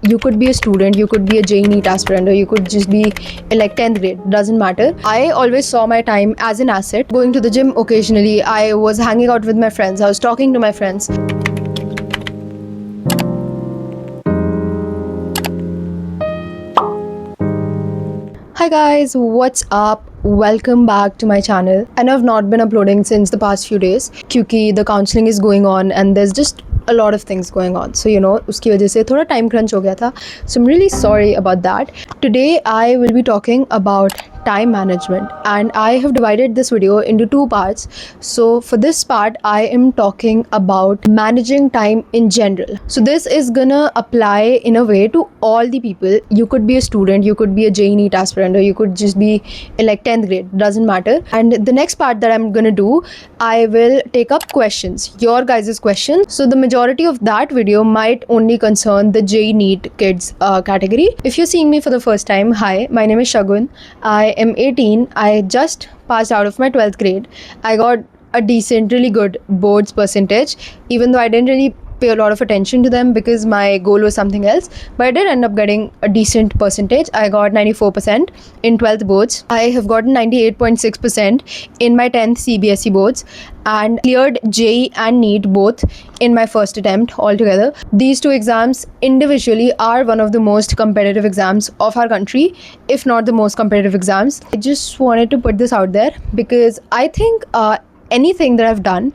You could be a student, you could be a JEE NEET aspirant, or you could just be in like 10th grade, doesn't matter. I always saw my time as an asset. Going to the gym occasionally, I was hanging out with my friends, I was talking to my friends. Hi guys, what's up? Welcome back to my channel. And I've not been uploading since the past few days क्योंकि the counseling is going on and there's just a lot of things going on. So उसकी वजह से थोड़ा time crunch हो गया था. So I'm really sorry about that. Today I will be talking about time management and I have divided this video into two parts. So for this part I am talking about managing time in general. So this is gonna apply in a way to all the people. You could be a student, you could be a JEE NEET aspirant, or you could just be in like 10th grade, doesn't matter. And the next part that I'm gonna do, I will take up questions, your guys' questions. So the majority of that video might only concern the JEE NEET kids category. If you're seeing me for the first time, hi, my name is Shagun. I am 18. I just passed out of my 12th grade. I got a decent, really good boards percentage, even though I didn't really pay a lot of attention to them because my goal was something else, but I did end up getting a decent percentage. I got 94% in 12th boards. I have gotten 98.6% in my 10th CBSE boards and cleared JEE and NEET both in my first attempt altogether. These two exams individually are one of the most competitive exams of our country, if not the most competitive exams. I just wanted to put this out there because I think anything that I've done,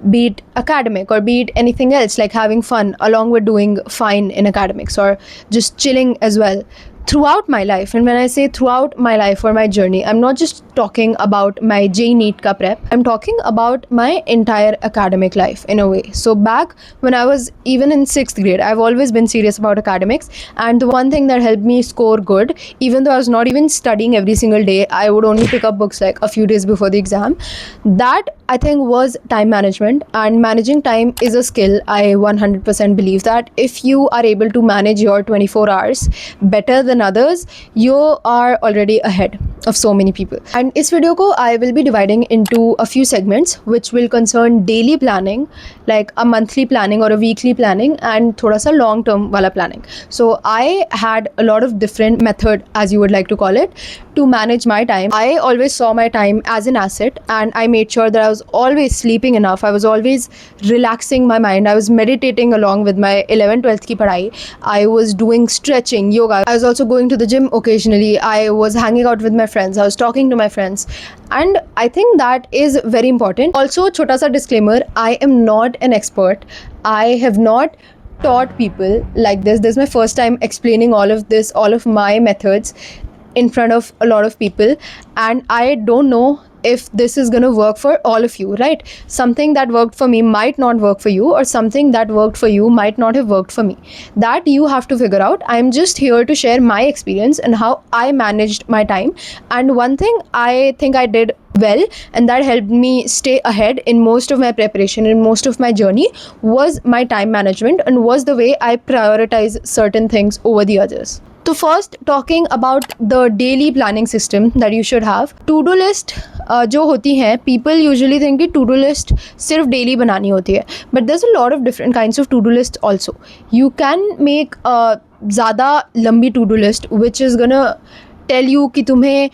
be it academic or be it anything else, like having fun along with doing fine in academics or just chilling as well, throughout my life. And when I say throughout my life or my journey, I'm not just talking about my JEE NEET ka prep, I'm talking about my entire academic life in a way. So back when I was even in 6th grade, I've always been serious about academics, and the one thing that helped me score good, even though I was not even studying every single day, I would only pick up books like a few days before the exam, that I think was time management. And managing time is a skill. I 100% believe that if you are able to manage your 24 hours better than others, you are already ahead of so many people. And इस video को I will be dividing into a few segments which will concern daily planning, like a monthly planning or a weekly planning, and थोड़ा सा long term वाला planning. So I had a lot of different method, as you would like to call it, to manage my time. I always saw my time as an asset and I made sure that I was always sleeping enough. I was always relaxing my mind. I was meditating along with my 11th 12th की पढ़ाई. I was doing stretching, yoga. I was also going to the gym occasionally. I was hanging out with my friends. I was talking to my friends. And I think that is very important. Also, छोटा सा disclaimer, I am not an expert. I have not taught people like this. This is my first time explaining all of this, all of my methods in front of a lot of people, and I don't know if this is going to work for all of you, right? Something that worked for me might not work for you, or something that worked for you might not have worked for me. That you have to figure out. I'm just here to share my experience and how I managed my time. And one thing I think I did well, and that helped me stay ahead in most of my preparation, in most of my journey, was my time management, and was the way I prioritize certain things over the others. So first, talking about the daily planning system that you should have. To-do list जो होती हैं, people usually think कि to-do list सिर्फ daily बनानी होती है, but there's a lot of different kinds of to-do list also. You can make a ज़्यादा लंबी to-do list which is gonna tell you कि तुम्हें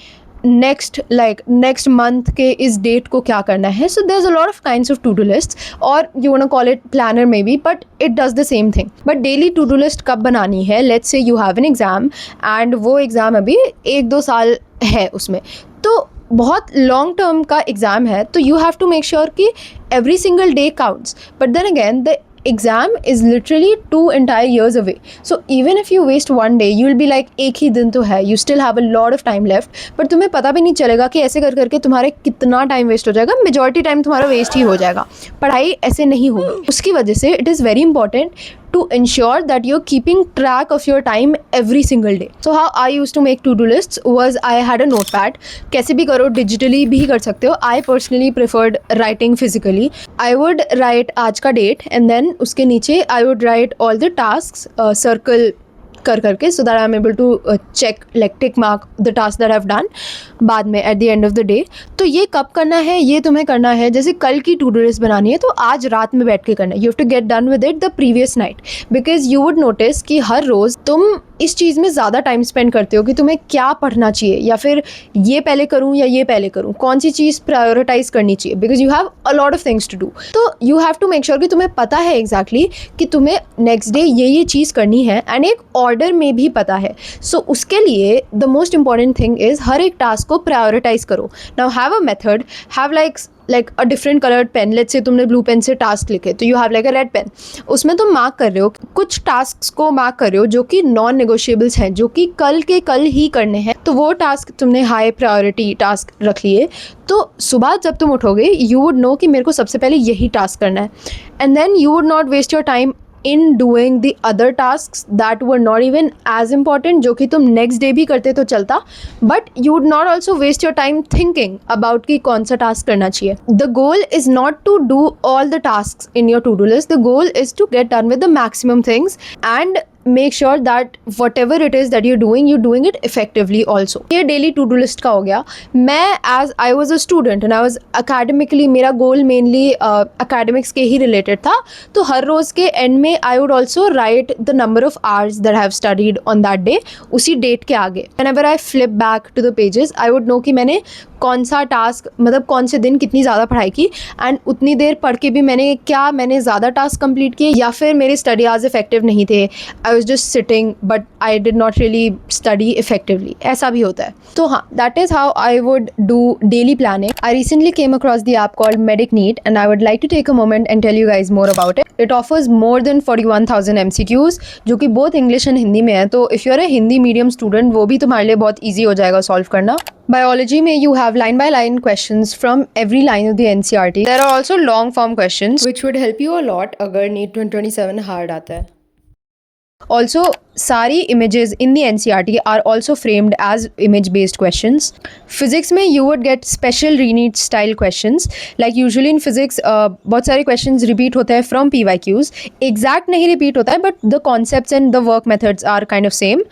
next month के इस date को क्या करना है. So there's a lot of kinds of to-do lists, or you wanna call it planner maybe, but it does the same thing. But daily to-do list कब बनानी है? Let's say you have an exam and वो exam अभी 1-2 साल है उसमें, तो बहुत लॉन्ग टर्म का एग्ज़ाम है, तो you have to make sure कि every single day counts. But then again the exam is literally 2 entire years away. So even if you waste one day, you will be like एक ही दिन तो है, you still have a lot of time left, but तुम्हें पता भी नहीं चलेगा कि ऐसे कर करके तुम्हारे कितना टाइम वेस्ट हो जाएगा. मेजॉरिटी टाइम तुम्हारा वेस्ट ही हो जाएगा. पढ़ाई ऐसे नहीं होगी. उसकी वजह से it is very important to ensure that you're keeping track of your time every single day. So how I used to make to-do lists was I had a notepad. कैसे भी करो, digitally भी कर सकते हो. I personally preferred writing physically. I would write आज का date and then उसके नीचे I would write all the tasks, circle कर करके, so that I am able to check like tick mark the task that I have done बाद में at the end of the day. तो ये कब करना है, ये तुम्हें करना है जैसे कल की टू डू लिस्ट बनानी है तो आज रात में बैठ के करना है. You have to get done with it the previous night, because you would notice कि हर रोज़ तुम इस चीज़ में ज़्यादा टाइम स्पेंड करते हो कि तुम्हें क्या पढ़ना चाहिए, या फिर ये पहले करूँ या ये पहले करूँ, कौन सी चीज़ प्रायोरिटाइज करनी चाहिए, because you have a lot of things to do. तो you have to make sure कि तुम्हें पता है एग्जैक्टली कि तुम्हें नेक्स्ट डे ये चीज़ करनी है, एंड एक ऑर्डर में भी पता है. सो उसके लिए the most important thing is हर एक टास्क को प्रायोरिटाइज करो. Now have a method, have like a different colored pen. let's say तुमने ब्लू पेन से टास्क लिखे, तो you have like a red pen. उसमें तुम मार्क कर रहे हो, कुछ टास्क को मार्क कर रहे हो जो कि नॉन नेगोशिएबल्स हैं, जो कि कल के कल ही करने हैं. तो वो टास्क तुमने हाई प्रायोरिटी टास्क रख लिए. तो सुबह जब तुम उठोगे यू वुड नो कि मेरे को सबसे पहले यही टास्क करना है, and then you would not waste your time in doing the other tasks that were not even as important, जो कि तुम next day भी करते तो चलता, but you would not also waste your time thinking about कि कौन सा task करना चाहिए. The goal is not to do all the tasks in your to-do list. The goal is to get done with the maximum things and make sure that whatever it is that you're doing it effectively also. ये daily to-do list का हो गया. मैं as I was a student and I was academically, मेरा goal mainly academics के ही related था, तो हर रोज़ के end में I would also write the number of hours that I have studied on that day, उसी date के आगे. Whenever I flip back to the pages, I would know कि मैंने कौन सा टास्क, मतलब कौन से दिन कितनी ज़्यादा पढ़ाई की, एंड उतनी देर पढ़ के भी मैंने ज़्यादा टास्क कंप्लीट किए, या फिर मेरे स्टडी आज इफेक्टिव नहीं थे. I was just sitting but I did not really study effectively. ऐसा भी होता है. तो हाँ, that is how I would do daily planning. I recently came across the app called Medic NEET, and I would like to take a moment and tell you guys more about it. It offers more than 41,000 MCQs, जो कि both English and Hindi में है. तो if you are a Hindi medium student, वो भी तुम्हारे लिए बहुत ईजी हो जाएगा सॉल्व करना. Biology में you have line by line questions from every line of the NCERT. There are also long form questions which would help you a lot अगर NEET 2027 hard आता है. Also, सारी images in the NCERT are also framed as image based questions. Physics में you would get special re-NEET style questions. Like usually in physics बहुत सारे questions repeat होते हैं from PYQs. Exact नहीं repeat होता है, but the concepts and the work methods are kind of same.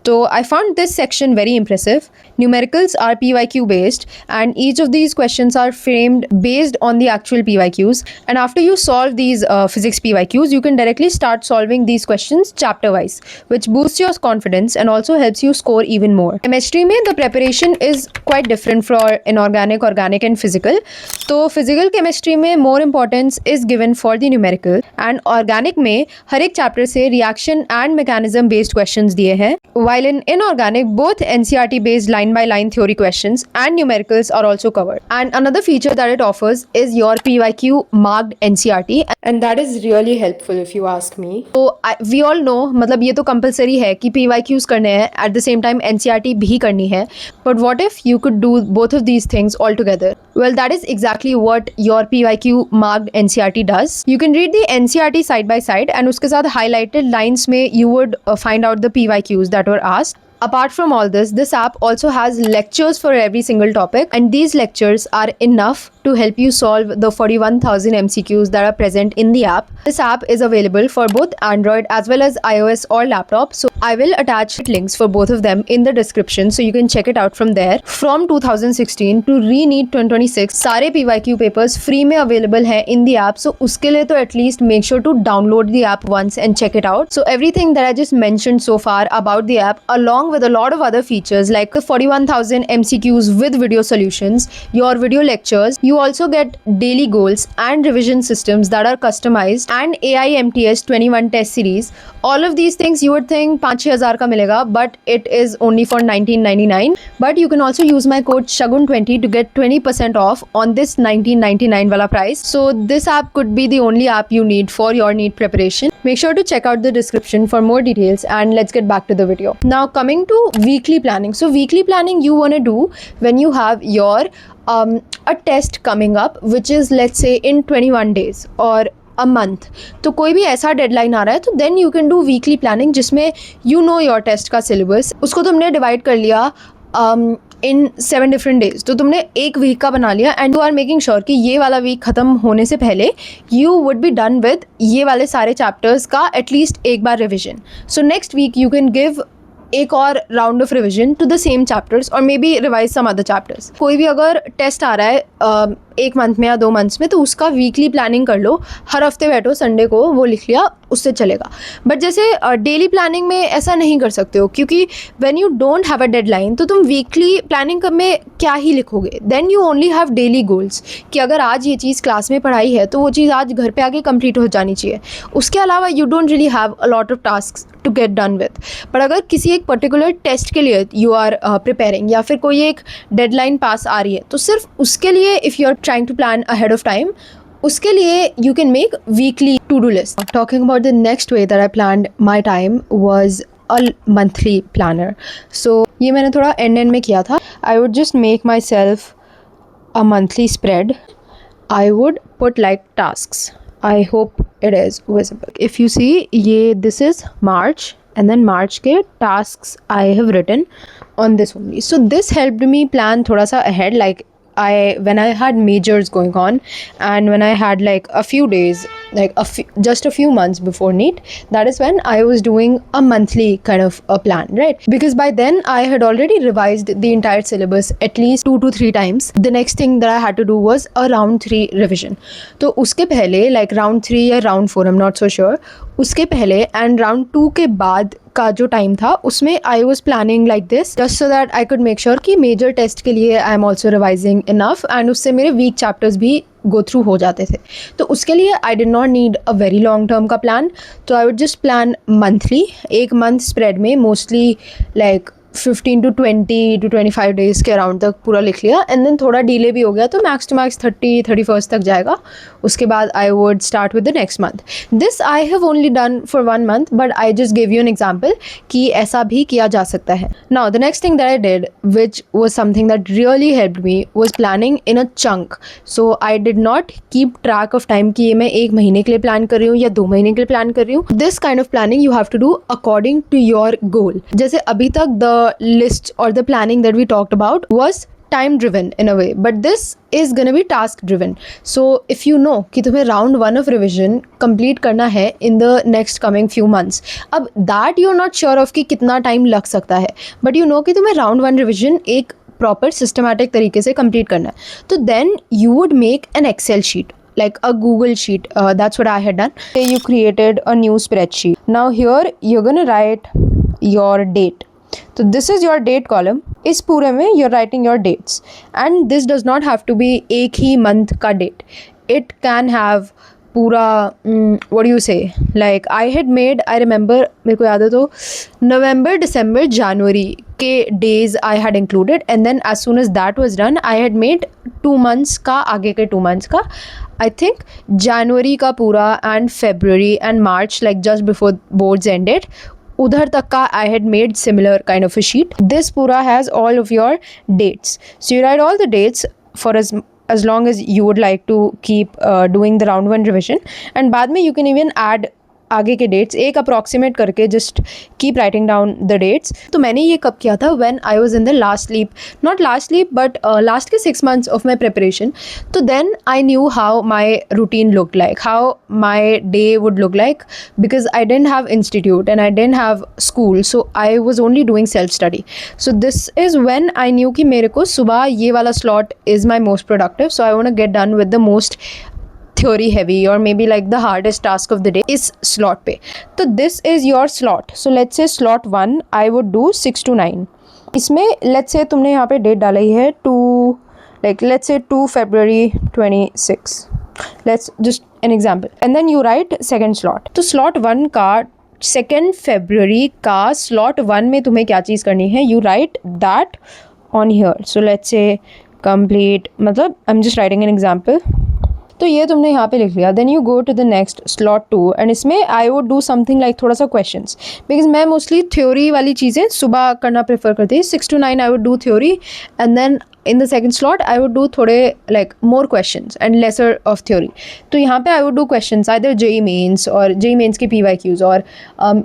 So I found this section very impressive. Numericals are PYQ based, and each of these questions are framed based on the actual PYQs. And after you solve these physics PYQs, you can directly start solving these questions chapter wise, which boosts your confidence and also helps you score even more. Chemistry में the preparation is quite different for inorganic, organic and physical. तो physical chemistry में more importance is given for the numerical, and organic में हर एक chapter से reaction and mechanism based questions दिए हैं. While in inorganic, both NCERT based line by line theory questions and numericals are also covered. And another feature that it offers is your PYQ marked NCERT, and that is really helpful if you ask me. So we all know, मतलब ये तो compulsory है कि PYQs करने हैं, at the same time NCERT भी करनी है. But what if you could do both of these things all together? Well, that is exactly what your PYQ marked NCERT does. You can read the NCERT side by side, and उसके साथ highlighted lines में you would find out the PYQs that were asked. Apart from all this app also has lectures for every single topic, and these lectures are enough to help you solve the 41,000 MCQs that are present in the app. This app is available for both Android as well as iOS or laptop, so I will attach links for both of them in the description so you can check it out from there. From 2016 to re-NEET 2026 सारे PYQ papers free में available हैं in the app, so उसके लिए तो at least make sure to download the app once and check it out. So everything that I just mentioned so far about the app, along with a lot of other features like the 41,000 MCQs with video solutions, your video lectures, you also get daily goals and revision systems that are customized, and AIMTS 21 test series. All of these things you would think 5,000 का मिलेगा, but it is only for 1999. But you can also use my code SHAGUN20 to get 20% off on this 1999 wala price. So this app could be the only app you need for your NEET preparation. Make sure to check out the description for more details, and let's get back to the video. Now coming to weekly planning. So weekly planning you want to do when you have your a test coming up, which is let's say in 21 days or a month. तो कोई भी ऐसा deadline आ रहा है तो then you can do weekly planning, जिसमें you know your test का syllabus, उसको तुमने डिवाइड कर लिया इन 7 डिफरेंट डेज। तो तुमने एक वीक का बना लिया and you are making sure कि ये वाला वीक ख़त्म होने से पहले you would be done with ये वाले सारे चैप्टर्स का एटलीस्ट एक बार revision. So next week you can give एक और round of revision to the same chapters और maybe revise some other chapters. कोई भी अगर टेस्ट आ रहा है एक मंथ में या 2 मंथ्स में, तो उसका वीकली प्लानिंग कर लो, हर हफ्ते बैठो, संडे को वो लिख लिया, उससे चलेगा। बट जैसे डेली प्लानिंग में ऐसा नहीं कर सकते हो, क्योंकि when you don't have a deadline तो तुम वीकली प्लानिंग में क्या ही लिखोगे। Then you only have daily goals कि अगर आज ये चीज़ क्लास में पढ़ाई है तो वो चीज़ आज घर पे आके कंप्लीट हो जानी चाहिए। उसके अलावा you don't really have a lot of task to get done with. But अगर किसी एक पर्टिकुलर टेस्ट के लिए यू आर प्रिपेयरिंग या फिर कोई एक डेडलाइन पास आ रही है, तो सिर्फ उसके लिए if you are trying to plan ahead of time, उसके लिए you can make weekly to do list. Talking about the next way that I planned my time was a monthly planner. So ये मैंने थोड़ा end में किया था। I would just make myself a monthly spread. I would put like tasks. I hope it is visible. If you see, this is March, and then March के tasks I have written on this only. So this helped me plan thoda sa ahead, like when I had majors going on and when I had like a few days, like just a few months before NEET, that is when I was doing a monthly kind of a plan, right? Because by then I had already revised the entire syllabus at least 2 to 3 times. The next thing that I had to do was a round 3 revision. तो उसके पहले like round 3 या round 4, I'm not so sure, उसके पहले and round 2 के बाद का जो टाइम था उसमें I was planning like this just so that I could make sure कि मेजर टेस्ट के लिए I am also revising enough and उससे मेरे वीक चैप्टर्स भी गो थ्रू हो जाते थे। तो उसके लिए आई did not need a very long term का प्लान, तो आई वुड जस्ट प्लान मंथली, एक मंथ स्प्रेड में mostly like 15 to 20 to 25 days के अराउंड तक पूरा लिख लिया एंड देन थोड़ा डिले भी हो गया तो मैक्स टू मैक्स 31st तक जाएगा। उसके बाद I would start with the next month. This I have only done for 1 month but I just give you an example कि ऐसा भी किया जा सकता है। Now the next thing that I did which was something that really helped me was planning in a chunk. So I did not keep track of time कि ये मैं 1 महीने के लिए प्लान कर रही हूँ या 2 महीने के लिए प्लान कर रही हूँ। This kind of planning you have to do according to your goal. जैसे अभी तक the list or the planning that we talked about was time driven in a way, but this is gonna be task driven. So if you know कि तुम्हें round 1 of revision complete करना है in the next coming few months, अब that you're not sure of कि कितना time लग सकता है, but you know कि तुम्हें round 1 revision एक proper systematic तरीके से complete करना है, तो then you would make an Excel sheet, like a Google sheet. That's what I had done. You created a new spreadsheet. Now here you're gonna write your date. तो this is your date column. इस पूरे में you're writing your dates and this does not have to be एक ही month का date. It can have पूरा what you say like I had made, I remember, मेरे को याद है तो नवंबर दिसंबर जनवरी के days I had included and then as soon as that was done I had made 2 months का, आगे के 2 months का, आई थिंक जनवरी का पूरा and February and March like just before boards ended, उधर तक का I had made similar kind of a sheet. This pura has all of your dates. So you write all the dates for as long as you would like to keep doing the round 1 revision. And बाद में you can even add आगे के dates एक approximate करके just keep writing down the dates. तो मैंने ये कब किया था, when I was in the last sleep, not last sleep but last के 6 months ऑफ माई प्रिपरेशन। तो then I knew how my routine look like, how my day would look like, because I didn't have institute and I didn't have school, so I was only doing self study. So this is when I knew कि मेरे को सुबह ये वाला slot is my most productive, so I want to get done with the most theory heavy or maybe like the hardest task of the day is slot पे। तो this is your slot. So let's say slot 1 I would do 6 to 9। इसमें let's say तुमने यहाँ पे date डाली है let's say 2 February 26, let's just an example, and then you write second slot। तो slot 1 का 2 February का slot 1 में तुम्हें क्या चीज़ करनी है, you write that on here। So let's say complete, मतलब I'm just writing an example। तो ये तुमने यहाँ पे लिख लिया, then you go to the next slot 2 and इसमें I would do something like थोड़ा सा क्वेश्चंस, बिकॉज मैं मोस्टली थ्योरी वाली चीज़ें सुबह करना प्रेफर करती हूँ। 6 to 9 I would do theory and then in the second slot I would do थोड़े like more questions and lesser of theory. तो यहाँ पे I would do questions either JEE Mains or JEE Mains के PYQs or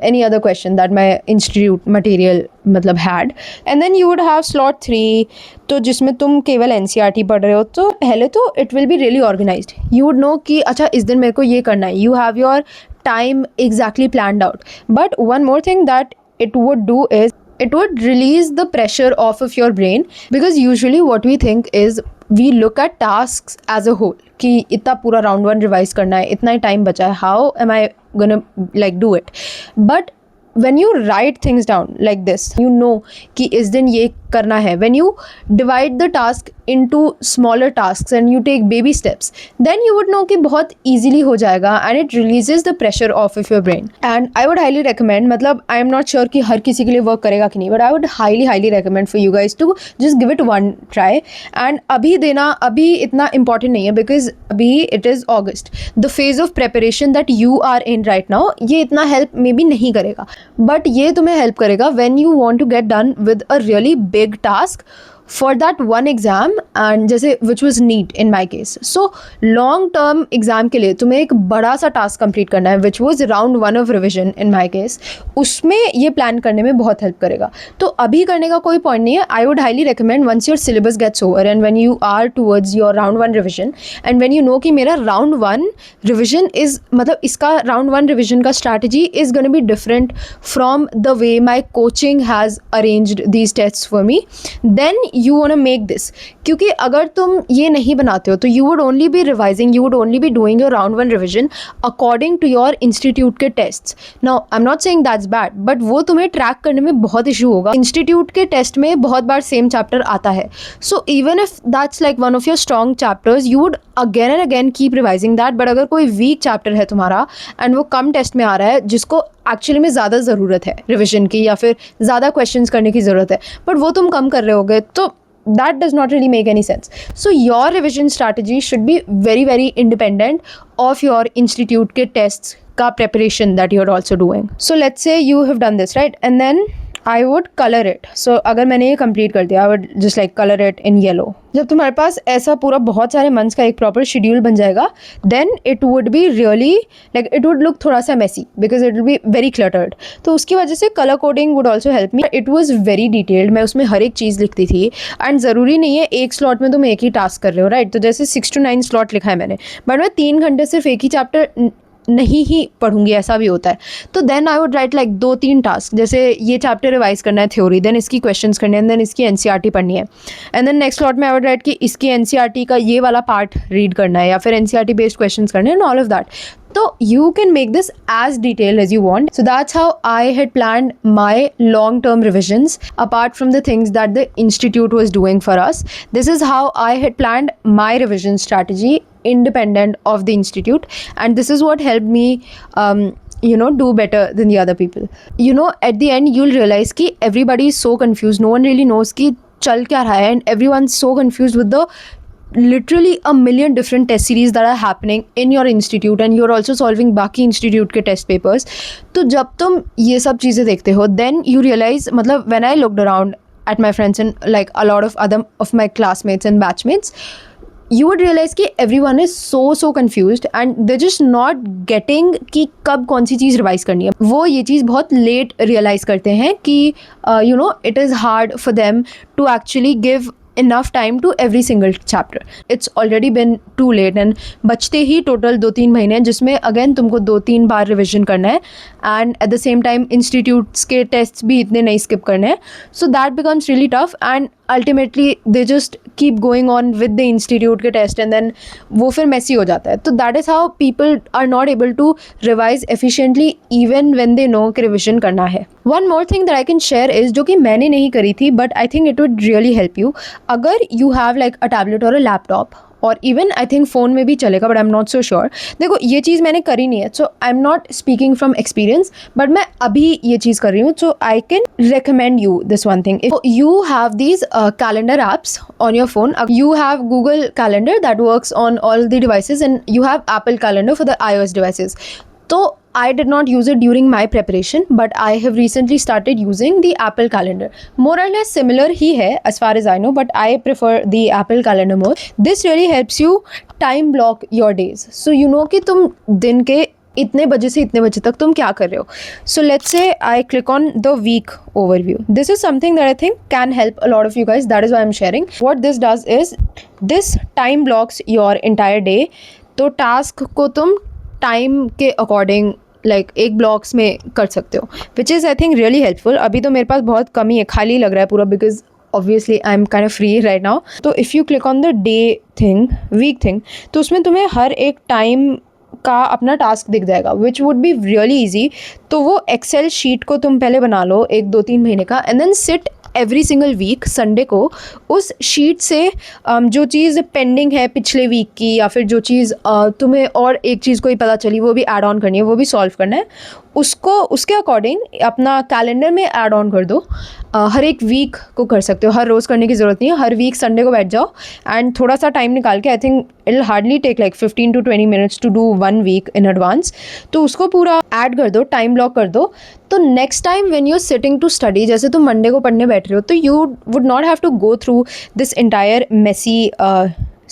any other question that my institute material मतलब had. And then you would have slot 3 तो जिसमें तुम केवल NCERT पढ़ रहे हो. तो पहले तो it will be really organized. You would know कि अच्छा इस दिन मेरे को ये करना है. You have your time exactly planned out. But one more thing that it would do is it would release the pressure off of your brain, because usually what we think is we look at tasks as a whole कि इतना पूरा round 1 revise करना है, इतना ही time बचा है, how am I gonna like do it. But when you write things down like this, you know कि इस दिन ये करना है. When you divide the task into smaller tasks and you take baby steps, then you would know कि बहुत easily हो जाएगा and it releases the pressure off of your brain. And I would highly recommend, मतलब I am not sure कि हर किसी के लिए work करेगा कि नहीं, but I would highly recommend for you guys to just give it one try. And अभी देना अभी इतना important नहीं है, because अभी it is August. The phase of preparation that you are in right now, ये इतना help maybe नहीं करेगा, but ये तुम्हें help करेगा when you want to get done with a really big task for that one exam, and जैसे which was NEET in my case. So long term exam के लिए तुम्हें एक बड़ा सा task complete करना है, which was round 1 of revision in my case. उसमें ये plan करने में बहुत help करेगा. तो अभी करने का कोई point नहीं है. I would highly recommend once your syllabus gets over and when you are towards your round 1 revision and when you know कि मेरा round 1 revision is मतलब इसका round 1 revision का strategy is going to be different from the way my coaching has arranged these tests for me, then you want to make this. क्योंकि अगर तुम ये नहीं बनाते हो तो you would only be revising, you would only be doing your round 1 revision according to your institute के tests. Now I'm not saying that's bad, but वो तुम्हें track करने में बहुत issue होगा. Institute के test में बहुत बार same chapter आता है. So even if that's like one of your strong chapters, you would again and again keep revising that. But अगर कोई weak chapter है तुम्हारा and वो कम test में आ रहा है जिसको एक्चुअली में ज़्यादा ज़रूरत है रिविजन की या फिर ज़्यादा क्वेश्चंस करने की ज़रूरत है, बट वो तुम कम कर रहे होगे, तो that does not really make any sense. So your revision strategy should be very independent of your institute के tests का preparation that you're also doing. So let's say you have done this, right? And then I would color it. So अगर मैंने ये complete कर दिया, I would just like color it in yellow. जब तुम्हारे पास ऐसा पूरा बहुत सारे months का एक proper schedule बन जाएगा, then it would be really like it would look थोड़ा सा messy because it will be very cluttered. तो उसकी वजह से color coding would also help me. It was very detailed. मैं उसमें हर एक चीज़ लिखती थी and ज़रूरी नहीं है एक slot में तुम एक ही task कर रहे हो, right? तो जैसे 6 to 9 slot लिखा है मैंने, but मैं 3 घंटे सिर्फ एक ही chapter नहीं ही पढ़ूंगी, ऐसा भी होता है. तो then I would write like 2-3 task, जैसे ये चैप्टर रिवाइज करना है थ्योरी, देन इसकी क्वेश्चंस करने हैं, देन इसकी एनसीईआरटी पढ़नी है, एंड देन नेक्स्ट स्लॉट में आई वुड राइट कि इसकी एनसीईआरटी का ये वाला पार्ट रीड करना है या फिर एनसीईआरटी बेस्ड क्वेश्चंस करने हैं, and all of that. So you can make this as detailed as you want. So that's how I had planned my long-term revisions, apart from the things that the institute was doing for us. This is how I had planned my revision strategy independent of the institute, and this is what helped me do better than the other people. At the end you'll realize कि everybody is so confused. No one really knows कि चल क्या रहा है, and everyone's so confused with the literally a million different test series that are happening in your institute, and you're also solving बाकी institute के test papers. तो जब तुम ये सब चीज़ें देखते हो, then you realize, मतलब when I looked around at my friends and like a lot of other of my classmates and batchmates, you would realize कि everyone is so confused and they're just not getting कि कब कौन सी चीज़ revise करनी है. वो ये चीज़ बहुत late realise करते हैं कि it is hard for them to actually give enough time to every single chapter. It's already been too late, and बचते ही टोटल 2-3 महीने जिसमें अगेन तुमको 2-3 बार रिविजन करना है, and at the same time institutes के टेस्ट भी इतने नहीं स्किप करने हैं. So that becomes really tough, and ultimately they just keep going on with the institute के test, and then वो फिर messy हो जाता है. तो that is how people are not able to revise efficiently even when they know कि revision करना है. One more thing that I can share is जो कि मैंने नहीं करी थी, but I think it would really help you. अगर you have like a tablet or a laptop, और इवन आई थिंक फ़ोन में भी चलेगा, but I am not so sure. देखो ये चीज़ मैंने करी नहीं है, so I am not speaking from experience, but मैं अभी ये चीज़ कर रही हूँ. So I can recommend you this one thing. If you have these calendar apps on your phone, you have Google calendar that works on all the devices, and you have Apple calendar for the iOS devices. तो I did not use it during my preparation, but I have recently started using the Apple Calendar. More or less similar ही है as far as I know, but I prefer the Apple Calendar more. This really helps you time block your days. So you know कि तुम दिन के इतने बजे से इतने बजे तक तुम क्या कर रहे हो. So let's say I click on the week overview. This is something that I think can help a lot of you guys. That is why I'm sharing. What this does is this time blocks your entire day. तो task को तुम time के according like एक blocks में कर सकते हो, which is I think really helpful. अभी तो मेरे पास बहुत कम ही है, खाली लग रहा है पूरा, because obviously I am kind of free right now. तो if you click on the day thing, week thing, तो उसमें तुम्हें हर एक टाइम का अपना टास्क दिख जाएगा, which would be really easy. तो वो एक्सेल शीट को तुम पहले बना लो 1-2-3 महीने का, and then sit every single week Sunday को उस शीट से जो चीज़ पेंडिंग है पिछले वीक की, या फिर जो चीज़ तुम्हें और एक चीज़ कोई पता चली वो भी ऐड ऑन करनी है, वो भी सॉल्व करना है, उसको उसके अकॉर्डिंग अपना कैलेंडर में ऐड ऑन कर दो. हर एक वीक को कर सकते हो, हर रोज़ करने की ज़रूरत नहीं है. हर वीक संडे को बैठ जाओ एंड थोड़ा सा टाइम निकाल के, I think it will hardly take like 15 to 20 minutes to do 1 week in advance. तो उसको पूरा ऐड कर दो, टाइम ब्लॉक कर दो. तो next time when you are sitting to study, जैसे तुम मंडे को पढ़ने बैठ रहे हो, तो you would not have to go through this entire messy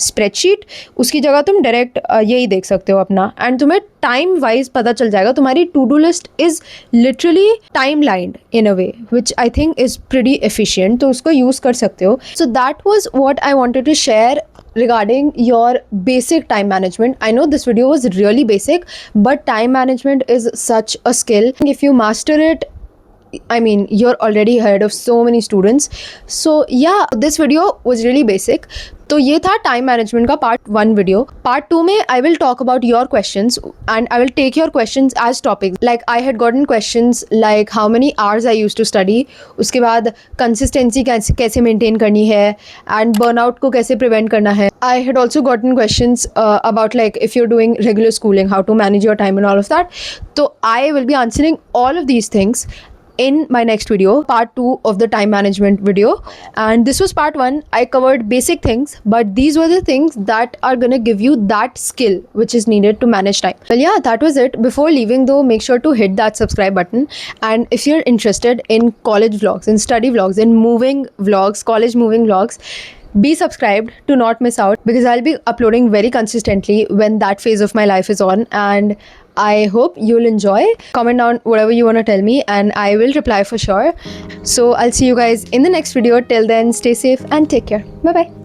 spreadsheet. उसकी जगह तुम डायरेक्ट यही देख सकते हो अपना, एंड तुम्हें टाइम वाइज पता चल जाएगा. तुम्हारी to do list is literally time lined in a way which I think is pretty efficient. तो उसको यूज़ कर सकते हो. So that was what I wanted to share regarding your basic time management. I know this video was really basic, but time management is such a skill. If you master it, I mean, you're already ahead of so many students. So yeah, this video was really basic. तो ये था time management का part 1 video. Part 2 में I will talk about your questions and I will take your questions as topic. Like I had gotten questions like how many hours I use to study, उसके बाद consistency कैसे maintain करनी है, and burnout को कैसे prevent करना है. I had also gotten questions about like if you are doing regular schooling, how to manage your time and all of that. तो I will be answering all of these things in my next video, part 2 of the time management video. And this was part 1. I covered basic things, but these were the things that are gonna give you that skill which is needed to manage time. Well, yeah, that was it. Before leaving though, make sure to hit that subscribe button. And if you're interested in college vlogs, in study vlogs, in moving vlogs, college moving vlogs, be subscribed to not miss out, because I'll be uploading very consistently when that phase of my life is on. And I hope you'll enjoy. Comment down whatever you want to tell me and I will reply for sure. So I'll see you guys in the next video. Till then, stay safe and take care. Bye bye.